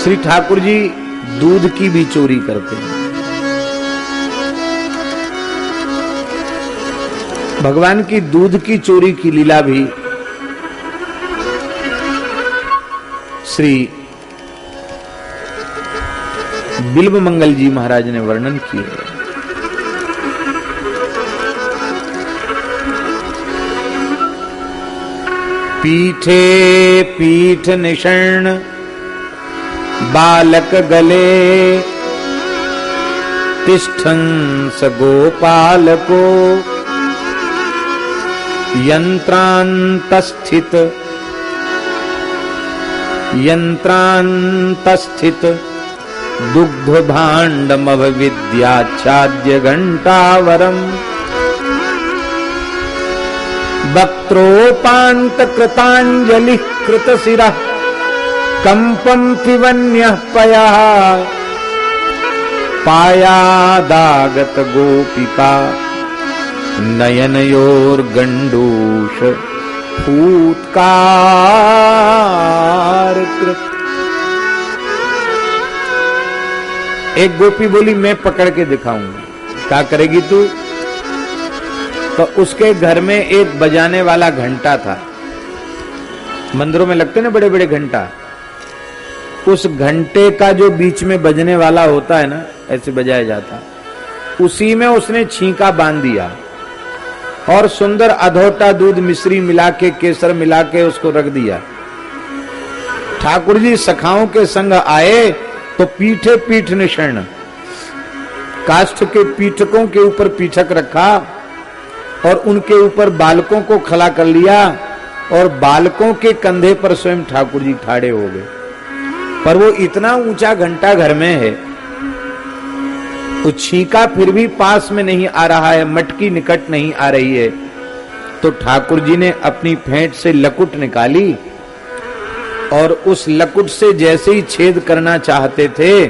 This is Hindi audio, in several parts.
श्री ठाकुर जी दूध की भी चोरी करते हैं। भगवान की दूध की चोरी की लीला भी श्री बिल्व मंगल जी महाराज ने वर्णन की है। पीठे पीठ निषण बालक गले तिष्ठन् स गोपालको यंत्रांतस्थित दुग्ध भाण्डमभिविद्याच्छाद्य घंटावरम वक्त्रोपांत कृतांजलि कृतशिरः कंपम पिबन्यः पयः पायादागत गोपिका नयनयोर्गंडूष फूत्कार कृत। एक गोपी बोली मैं पकड़ के दिखाऊंगी। क्या करेगी तू? तो उसके घर में एक बजाने वाला घंटा था। मंदिरों में लगते ना बड़े बड़े घंटा, उस घंटे का जो बीच में बजने वाला होता है ना, ऐसे बजाया जाता, उसी में उसने छींका बांध दिया और सुंदर अधोटा दूध मिश्री मिला के केसर मिला के उसको रख दिया। ठाकुर जी सखाओं के संग आए तो पीठे पीठ निषण, काष्ठ के पीठकों के ऊपर पीठक रखा और उनके ऊपर बालकों को खड़ा कर लिया और बालकों के कंधे पर स्वयं ठाकुर जी खड़े हो गए। पर वो इतना ऊंचा घंटा घर में है, तो छींका फिर भी पास में नहीं आ रहा है, मटकी निकट नहीं आ रही है। तो ठाकुर जी ने अपनी फेंट से लकुट निकाली और उस लकुट से जैसे ही छेद करना चाहते थे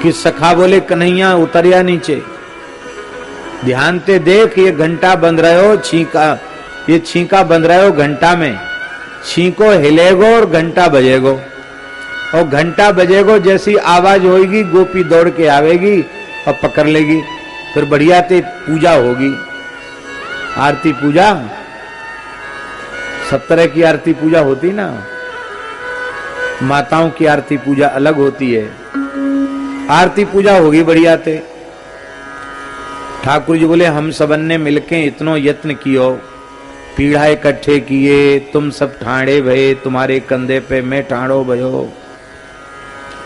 कि सखा बोले कन्हैया उतरिया नीचे, ध्यान से देख ये घंटा बंध रहे हो, ये छींका बंध रहे हो घंटा में, छींको हिलेगो और घंटा बजेगो, और घंटा बजेगो जैसी आवाज होगी गोपी दौड़ के आवेगी और पकड़ लेगी, फिर बढ़िया ते पूजा होगी। आरती पूजा, सब तरह की आरती पूजा होती ना, माताओं की आरती पूजा अलग होती है। आरती पूजा होगी बढ़िया ते। ठाकुर जी बोले हम सबन ने मिलके इतनो यत्न कियो, पीढ़ा इकट्ठे किए, तुम सब ठाणे भये, तुम्हारे कंधे पे मैं ठाणो भयो,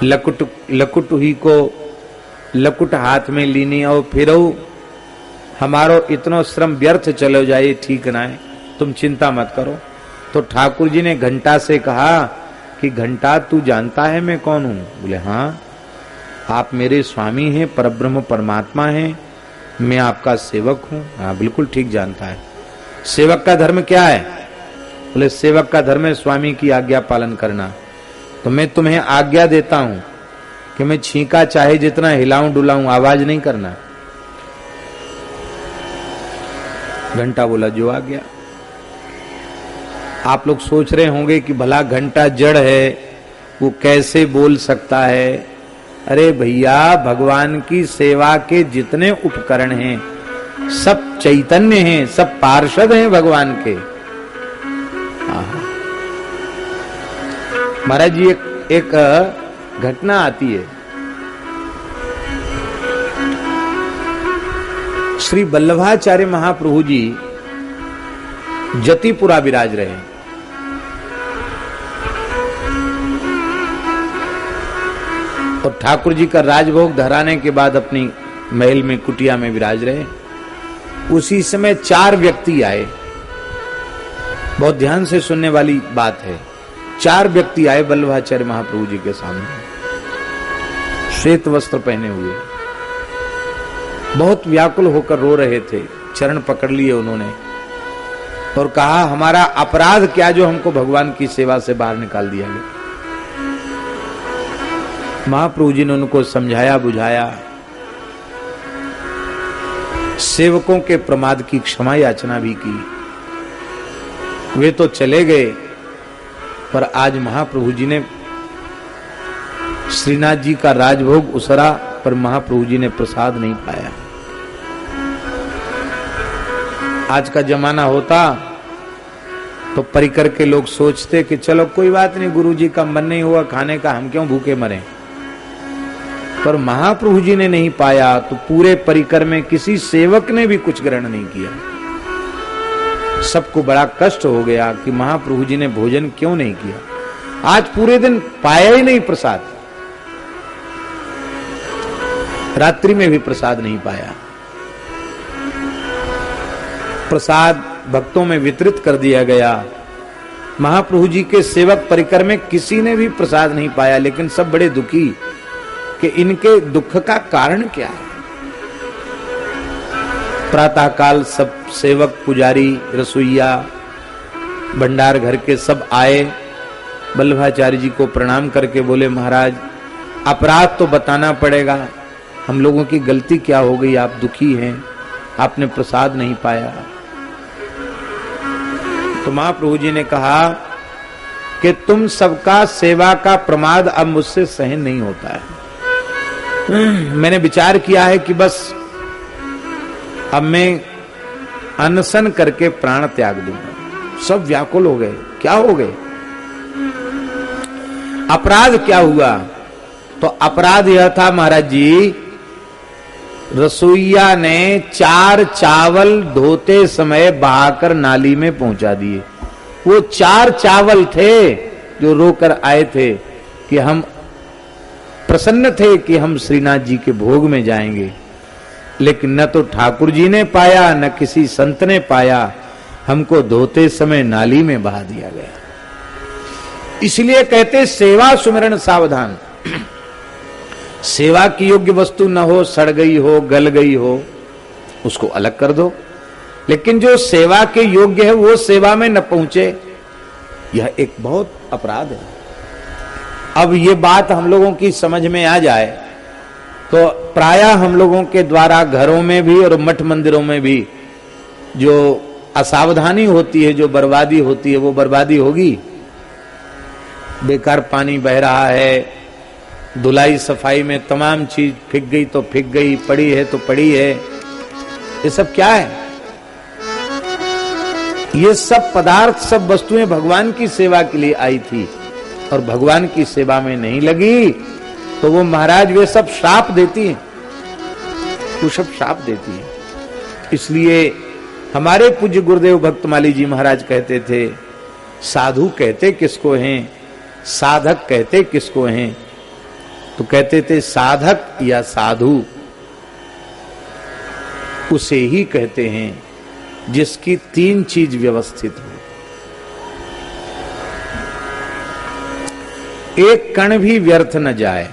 लकुट ही को लकुट हाथ में लीनी और फिर हमारो इतनो श्रम व्यर्थ चलो जाए, ठीक ना है, तुम चिंता मत करो। तो ठाकुर जी ने घंटा से कहा कि घंटा तू जानता है मैं कौन हूं? बोले हाँ, आप मेरे स्वामी हैं, परब्रह्म परमात्मा हैं, मैं आपका सेवक हूं। हाँ बिल्कुल ठीक जानता है। सेवक का धर्म क्या है? बोले सेवक का धर्म है स्वामी की आज्ञा पालन करना। तो मैं तुम्हें आज्ञा देता हूं कि मैं छींका चाहे जितना हिलाऊं डुलाऊं, आवाज नहीं करना। घंटा बोला जो आ गया। आप लोग सोच रहे होंगे कि भला घंटा जड़ है, वो कैसे बोल सकता है? अरे भैया, भगवान की सेवा के जितने उपकरण हैं सब चैतन्य हैं, सब पार्षद हैं भगवान के। महाराज जी एक घटना आती है। श्री वल्लभाचार्य महाप्रभु जी जतिपुरा विराज रहे। और ठाकुर जी का राजभोग धराने के बाद अपनी महल में कुटिया में विराज रहे। उसी समय 4 व्यक्ति आए। बहुत ध्यान से सुनने वाली बात है। 4 व्यक्ति आए वल्लभाचार्य महाप्रभु जी के सामने। श्वेत वस्त्र पहने हुए, बहुत व्याकुल होकर रो रहे थे। चरण पकड़ लिए उन्होंने और कहा, हमारा अपराध क्या जो हमको भगवान की सेवा से बाहर निकाल दिया गया। महाप्रभु जी ने उनको समझाया बुझाया, सेवकों के प्रमाद की क्षमा याचना भी की। वे तो चले गए, पर आज महाप्रभु जी ने श्रीनाथ जी का राजभोग उसरा, पर महाप्रभु जी ने प्रसाद नहीं पाया। आज का जमाना होता तो परिकर के लोग सोचते कि चलो कोई बात नहीं, गुरु जी का मन नहीं हुआ खाने का, हम क्यों भूखे मरें। पर महाप्रभु जी ने नहीं पाया तो पूरे परिकर में किसी सेवक ने भी कुछ ग्रहण नहीं किया। सबको बड़ा कष्ट हो गया कि महाप्रभु जी ने भोजन क्यों नहीं किया। आज पूरे दिन पाया ही नहीं प्रसाद, रात्रि में भी प्रसाद नहीं पाया। प्रसाद भक्तों में वितरित कर दिया गया। महाप्रभु जी के सेवक परिकर में किसी ने भी प्रसाद नहीं पाया, लेकिन सब बड़े दुखी कि इनके दुख का कारण क्या है। प्रातः काल सब सेवक, पुजारी, रसोईया, भंडार घर के सब आए। वल्लभाचार्य जी को प्रणाम करके बोले, महाराज अपराध तो बताना पड़ेगा, हम लोगों की गलती क्या हो गई, आप दुखी हैं, आपने प्रसाद नहीं पाया। तो महाप्रभु जी ने कहा कि तुम सबका सेवा का प्रमाद अब मुझसे सहन नहीं होता है। मैंने विचार किया है कि बस अब मैं अनशन करके प्राण त्याग दूंगा। सब व्याकुल हो गए, क्या हो गए, अपराध क्या हुआ। तो अपराध यह था महाराज जी, रसोईया ने 4 चावल धोते समय बहाकर नाली में पहुंचा दिए। वो 4 चावल थे जो रोकर आए थे कि हम प्रसन्न थे कि हम श्रीनाथ जी के भोग में जाएंगे, लेकिन न तो ठाकुर जी ने पाया न किसी संत ने पाया, हमको धोते समय नाली में बहा दिया गया। इसलिए कहते सेवा सुमिरन सावधान। सेवा की योग्य वस्तु न हो, सड़ गई हो, गल गई हो, उसको अलग कर दो, लेकिन जो सेवा के योग्य है वो सेवा में न पहुंचे, यह एक बहुत अपराध है। अब ये बात हम लोगों की समझ में आ जाए तो प्रायः हम लोगों के द्वारा घरों में भी और मठ मंदिरों में भी जो असावधानी होती है, जो बर्बादी होती है, वो बर्बादी होगी। बेकार पानी बह रहा है, धुलाई सफाई में तमाम चीज फिक गई तो फिक गई, पड़ी है तो पड़ी है। ये सब क्या है? ये सब पदार्थ, सब वस्तुएं भगवान की सेवा के लिए आई थी और भगवान की सेवा में नहीं लगी तो वो महाराज वे सब श्राप देती हैं, वो सब श्राप देती हैं। इसलिए हमारे पूज्य गुरुदेव भक्तमाली जी महाराज कहते थे, साधु कहते किसको हैं, साधक कहते किसको हैं। तो कहते थे साधक या साधु उसे ही कहते हैं जिसकी 3 चीज व्यवस्थित हो। एक कण भी व्यर्थ न जाए,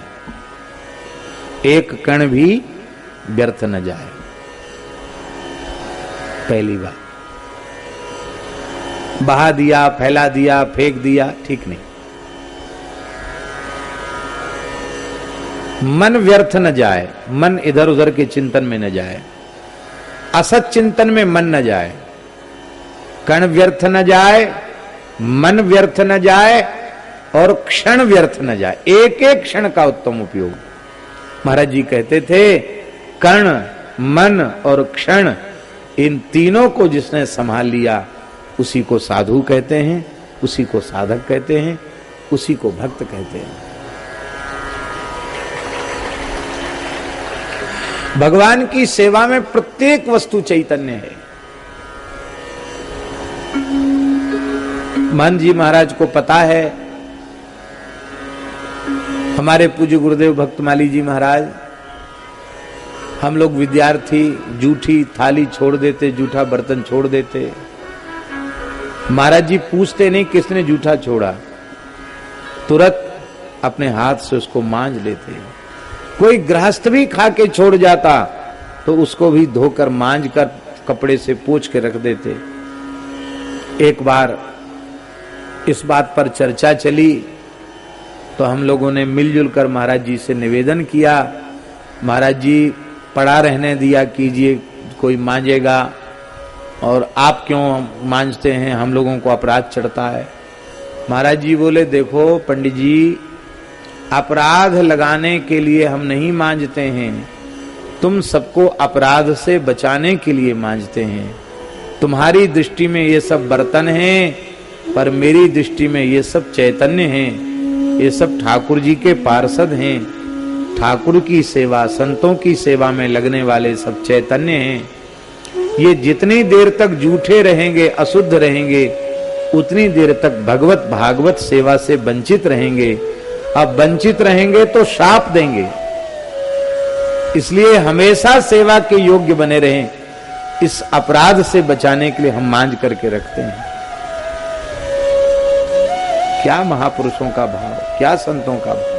एक कण भी व्यर्थ न जाए, पहली बात। बहा दिया, फैला दिया, फेंक दिया, ठीक नहीं। मन व्यर्थ न जाए, मन इधर उधर के चिंतन में न जाए, असत चिंतन में मन न जाए, कण व्यर्थ न जाए, मन व्यर्थ न जाए और क्षण व्यर्थ न जाए। एक एक क्षण का उत्तम उपयोग। महाराज जी कहते थे कण, मन और क्षण, इन तीनों को जिसने संभाल लिया उसी को साधु कहते हैं, उसी को साधक कहते हैं, उसी को भक्त कहते हैं। भगवान की सेवा में प्रत्येक वस्तु चैतन्य है। महंत जी महाराज को पता है, हमारे पूज्य गुरुदेव भक्तमाली जी महाराज, हम लोग विद्यार्थी जूठी थाली छोड़ देते, जूठा बर्तन छोड़ देते। महाराज जी पूछते नहीं किसने जूठा छोड़ा, तुरंत अपने हाथ से उसको मांज लेते। कोई गृहस्थ भी खा के छोड़ जाता तो उसको भी धोकर मांज कर कपड़े से पोंछ के रख देते। एक बार इस बात पर चर्चा चली तो हम लोगों ने मिलजुल कर महाराज जी से निवेदन किया, महाराज जी पड़ा रहने दिया कीजिए, कोई मांजेगा और आप क्यों मांजते हैं, हम लोगों को अपराध चढ़ता है। महाराज जी बोले देखो पंडित जी, अपराध लगाने के लिए हम नहीं मांजते हैं, तुम सबको अपराध से बचाने के लिए मांजते हैं। तुम्हारी दृष्टि में ये सब बर्तन हैं, पर मेरी दृष्टि में ये सब चैतन्य हैं, ये सब ठाकुर जी के पार्षद हैं, ठाकुर की सेवा, संतों की सेवा में लगने वाले सब चैतन्य हैं। ये जितनी देर तक झूठे रहेंगे, अशुद्ध रहेंगे, उतनी देर तक भगवत भागवत सेवा से वंचित रहेंगे। अब वंचित रहेंगे तो शाप देंगे, इसलिए हमेशा सेवा के योग्य बने रहें। इस अपराध से बचाने के लिए हम मांझ करके रखते हैं। क्या महापुरुषों का भाव, क्या संतों का भाव।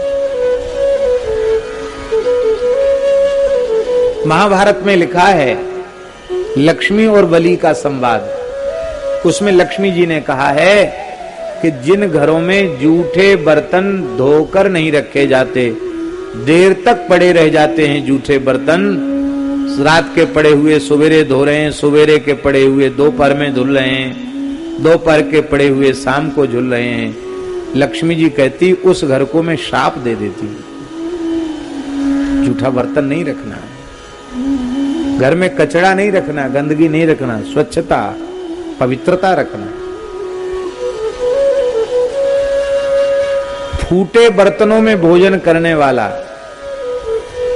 महाभारत में लिखा है लक्ष्मी और बलि का संवाद। उसमें लक्ष्मी जी ने कहा है कि जिन घरों में जूठे बर्तन धोकर नहीं रखे जाते, देर तक पड़े रह जाते हैं जूठे बर्तन, रात के पड़े हुए सवेरे धो रहे हैं, सवेरे के पड़े हुए दोपहर में धुल रहे हैं, दोपहर के पड़े हुए शाम को धुल रहे हैं, लक्ष्मी जी कहती उस घर को मैं श्राप दे देती। जूठा बर्तन नहीं रखना, घर में कचरा नहीं रखना, गंदगी नहीं रखना, स्वच्छता पवित्रता रखना। फूटे बर्तनों में भोजन करने वाला,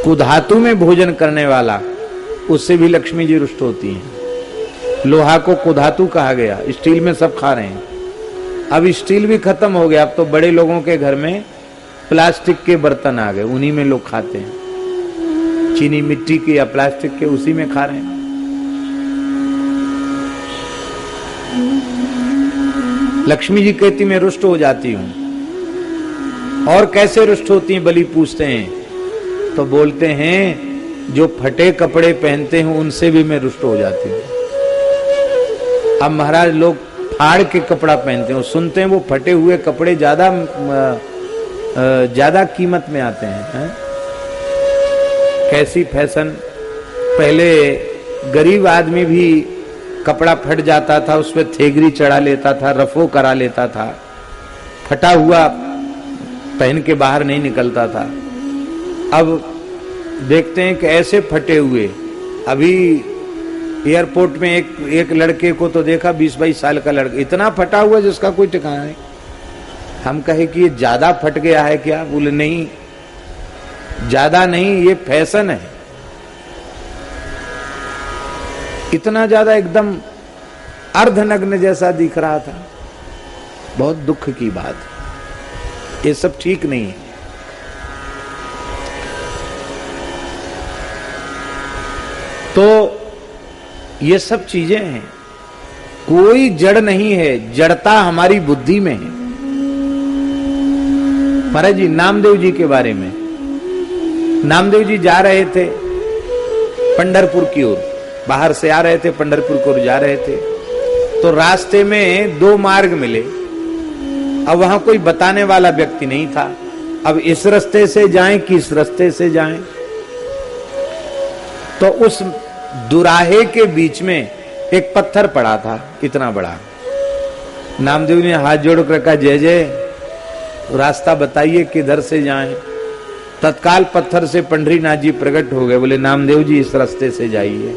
कुधातु में भोजन करने वाला, उससे भी लक्ष्मी जी रुष्ट होती हैं। लोहा को कुधातु कहा गया, स्टील में सब खा रहे हैं। अब स्टील भी खत्म हो गया, अब तो बड़े लोगों के घर में प्लास्टिक के बर्तन आ गए, उन्हीं में लोग खाते हैं। चीनी मिट्टी के या प्लास्टिक के, उसी में खा रहे हैं। लक्ष्मी जी कहती मैं रुष्ट हो जाती हूं। और कैसे रुष्ट होती हैं? बलि पूछते हैं तो बोलते हैं जो फटे कपड़े पहनते हैं उनसे भी मैं रुष्ट हो जाती हूँ। अब महाराज लोग फाड़ के कपड़ा पहनते हैं, सुनते हैं वो फटे हुए कपड़े ज्यादा कीमत में आते हैं। कैसी फैशन। पहले गरीब आदमी भी कपड़ा फट जाता था, उस पर थेगरी चढ़ा लेता था, रफो करा लेता था, फटा हुआ पहन के बाहर नहीं निकलता था। अब देखते हैं कि ऐसे फटे हुए, अभी एयरपोर्ट में एक लड़के को तो देखा 20-22 साल का लड़का, इतना फटा हुआ जिसका कोई ठिकाना नहीं। हम कहे कि ये ज्यादा फट गया है क्या? बोले नहीं, ज्यादा नहीं, ये फैशन है। इतना ज्यादा एकदम अर्धनग्न जैसा दिख रहा था। बहुत दुख की बात, ये सब ठीक नहीं है। तो ये सब चीजें हैं, कोई जड़ नहीं है, जड़ता हमारी बुद्धि में है। महाराज जी नामदेव जी के बारे में, नामदेव जी जा रहे थे पंढरपुर की ओर, बाहर से आ रहे थे, पंढरपुर की ओर जा रहे थे। तो रास्ते में दो मार्ग मिले। अब वहां कोई बताने वाला व्यक्ति नहीं था। अब इस रास्ते से जाएं कि इस रास्ते से जाएं। तो उस दुराहे के बीच में एक पत्थर पड़ा था, इतना बड़ा। नामदेव ने हाथ जोड़कर कहा जय जय, रास्ता बताइए किधर से जाएं। तत्काल पत्थर से पंडरीनाथ जी प्रकट हो गए, बोले नामदेव जी इस रास्ते से जाइए।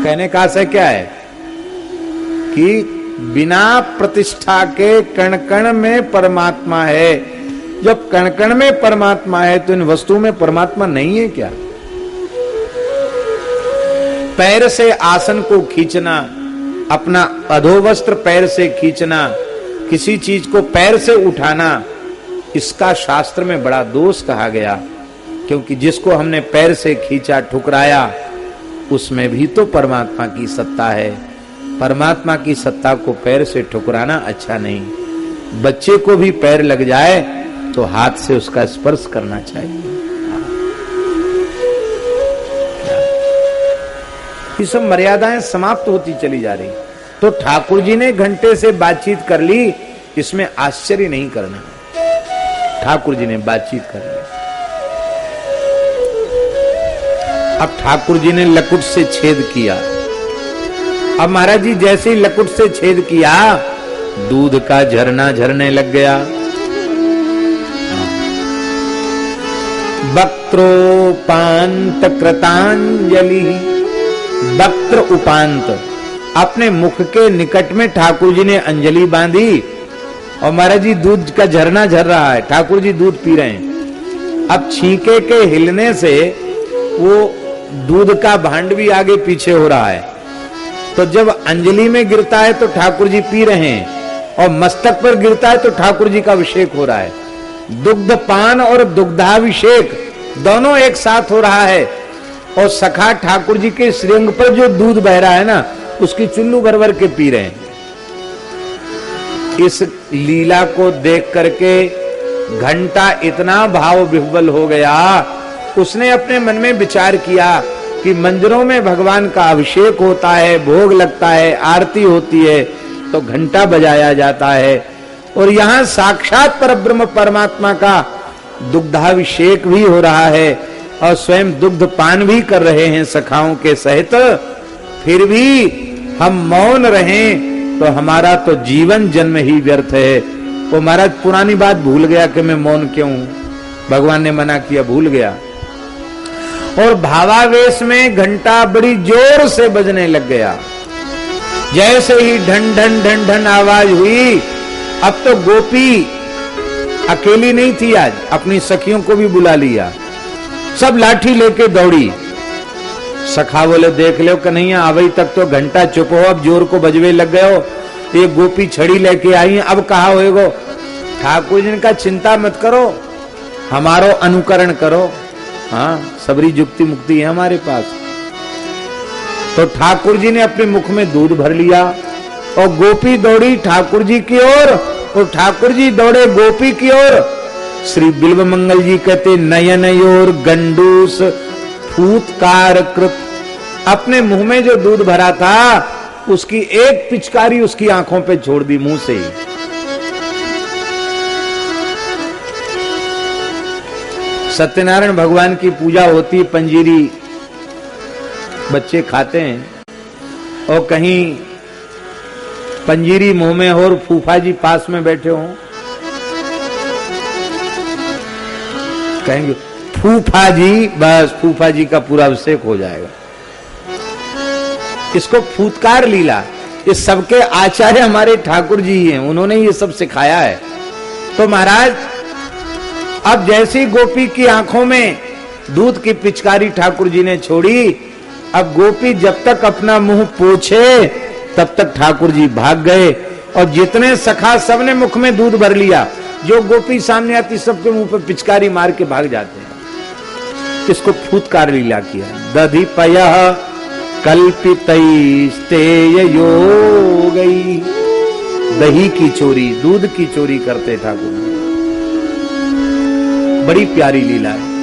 कहने का आशय क्या है कि बिना प्रतिष्ठा के कण कण में परमात्मा है। जब कण कण में परमात्मा है तो इन वस्तुओं में परमात्मा नहीं है क्या? पैर से आसन को खींचना, अपना अधोवस्त्र पैर से खींचना, किसी चीज को पैर से उठाना, इसका शास्त्र में बड़ा दोष कहा गया। क्योंकि जिसको हमने पैर से खींचा, ठुकराया, उसमें भी तो परमात्मा की सत्ता है। परमात्मा की सत्ता को पैर से ठुकराना अच्छा नहीं। बच्चे को भी पैर लग जाए तो हाथ से उसका स्पर्श करना चाहिए। ये सब मर्यादाएं समाप्त होती चली जा रही। तो ठाकुर जी ने घंटे से बातचीत कर ली, इसमें आश्चर्य नहीं करना। ठाकुर जी ने बातचीत कर ली। अब ठाकुर जी ने लकुट से छेद किया। अब महाराज जी जैसे ही लकुट से छेद किया, दूध का झरना झरने लग गया। वक्त्रोपांत कृतांजलि, वक्त्र उपांत, अपने मुख के निकट में ठाकुर जी ने अंजलि बांधी और महाराज जी दूध का झरना झर रहा है, ठाकुर जी दूध पी रहे हैं। अब छींके के हिलने से वो दूध का भांड भी आगे पीछे हो रहा है। तो जब अंजलि में गिरता है तो ठाकुर जी पी रहे हैं और मस्तक पर गिरता है तो ठाकुर जी का अभिषेक हो रहा है। दुग्ध पान और दुग्धाभिषेक दोनों एक साथ हो रहा है। और सखा ठाकुर जी के श्रृंग पर जो दूध बह रहा है ना, उसकी चुल्लू भर भर के पी रहे हैं। इस लीला को देख करके घंटा इतना भाव विह्वल हो गया, उसने अपने मन में विचार किया कि मंदिरों में भगवान का अभिषेक होता है, भोग लगता है, आरती होती है, तो घंटा बजाया जाता है। और यहाँ साक्षात परब्रह्म परमात्मा का दुग्धाभिषेक भी हो रहा है और स्वयं दुग्ध पान भी कर रहे हैं सखाओं के सहित। फिर भी हम मौन रहें तो हमारा तो जीवन जन्म ही व्यर्थ है। वो महाराज पुरानी बात भूल गया कि मैं मौन क्यों हूं, भगवान ने मना किया, भूल गया। और भावावेश में घंटा बड़ी जोर से बजने लग गया। जैसे ही ढन ढन ढन ढन आवाज हुई, अब तो गोपी अकेली नहीं थी, आज अपनी सखियों को भी बुला लिया। सब लाठी लेके दौड़ी। सखा बोले देख लो कन्हैया, अभी तक तो घंटा चुप हो, अब जोर को बजवे लग गए हो। एक गोपी छड़ी लेके आई, अब कहा होएगो। ठाकुर जी ने कहा चिंता मत करो, हमारो अनुकरण करो। हाँ, सबरी जुक्ति मुक्ति है हमारे पास। तो ठाकुर जी ने अपने मुख में दूध भर लिया और गोपी दौड़ी ठाकुर जी की ओर और ठाकुर जी दौड़े गोपी की ओर। श्री बिल्व मंगल जी कहते नयन योर गंडूस फूतकार कृत, अपने मुंह में जो दूध भरा था उसकी एक पिचकारी उसकी आंखों पे छोड़ दी मुंह से ही। सत्यनारायण भगवान की पूजा होती, पंजीरी बच्चे खाते हैं और कहीं पंजीरी मुंह में हो और फूफा जी पास में बैठे हों, कहेंगे फूफा जी, बस फूफा जी का पूरा अभिषेक हो जाएगा। इसको फूतकार लीला, इस सबके आचार्य हमारे ठाकुर जी हैं, उन्होंने ये सब सिखाया है। तो महाराज अब जैसी गोपी की आंखों में दूध की पिचकारी ठाकुर जी ने छोड़ी, अब गोपी जब तक अपना मुंह पोछे तब तक ठाकुर जी भाग गए और जितने सखा सबने मुख में दूध भर लिया। जो गोपी सामने आती सबके मुंह पर पिचकारी मार के भाग जाते हैं। इसको फूतकार लीला किया। दधिपय कल्पितैस्तेय योगई, दही की चोरी, दूध की चोरी करते ठाकुर। बड़ी प्यारी लीला है।